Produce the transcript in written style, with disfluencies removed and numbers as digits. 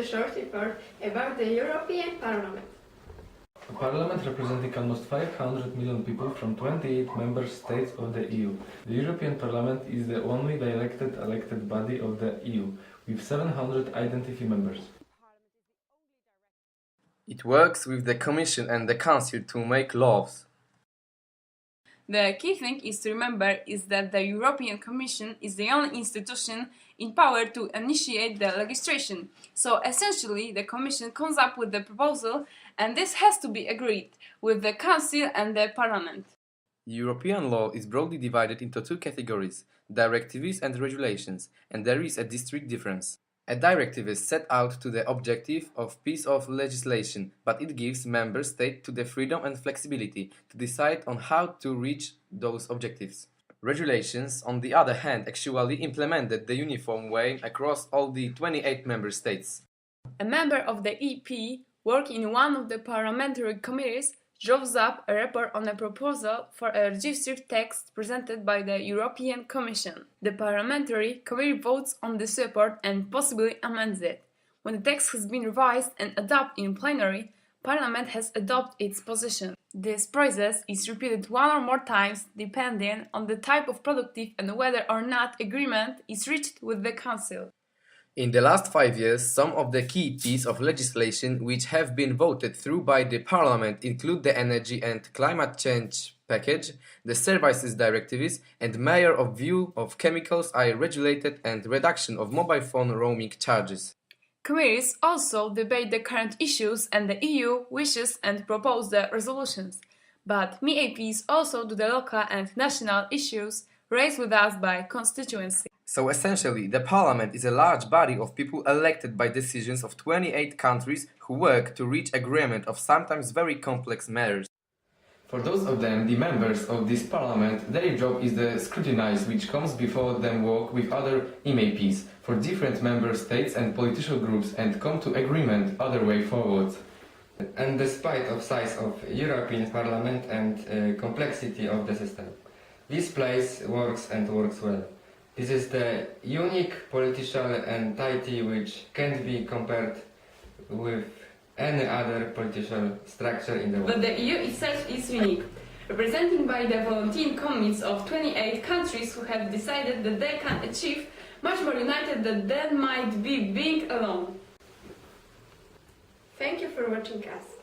short report about the European Parliament. A parliament representing almost 500 million people from 28 member states of the EU. The European Parliament is the only elected body of the EU, with 700 identity members. It works with the Commission and the Council to make laws. The key thing is to remember is that the European Commission is the only institution in power to initiate the legislation. So essentially the Commission comes up with the proposal and this has to be agreed with the Council and the Parliament. European law is broadly divided into two categories, directives and regulations, and there is a distinct difference. A directive is set out to the objective of piece of legislation, but it gives member states to the freedom and flexibility to decide on how to reach those objectives. Regulations, on the other hand, actually implemented the uniform way across all the 28 member states. A member of the EP working in one of the parliamentary committees draws up a report on a proposal for a registered text presented by the European Commission. The parliamentary committee votes on this report and possibly amends it. When the text has been revised and adopted in plenary, Parliament has adopted its position. This process is repeated one or more times depending on the type of productive and whether or not agreement is reached with the Council. In the last 5 years, some of the key pieces of legislation which have been voted through by the Parliament include the Energy and Climate Change Package, the Services Directives, and Manner of Use of Chemicals are regulated and reduction of mobile phone roaming charges. Committees also debate the current issues and the EU wishes and propose the resolutions. But MEPs also do the local and national issues raised with us by constituency. So essentially, the Parliament is a large body of people elected by decisions of 28 countries who work to reach agreement of sometimes very complex matters. For those of them, the members of this parliament, their job is the scrutinize which comes before them work with other MEPs for different member states and political groups and come to agreement other way forward. And despite of size of European Parliament and complexity of the system, this place works and works well. This is the unique political entity which can't be compared with any other political structure in the world. But the EU itself is unique, represented by the volunteering committees of 28 countries who have decided that they can achieve much more united than they might be being alone. Thank you for watching us.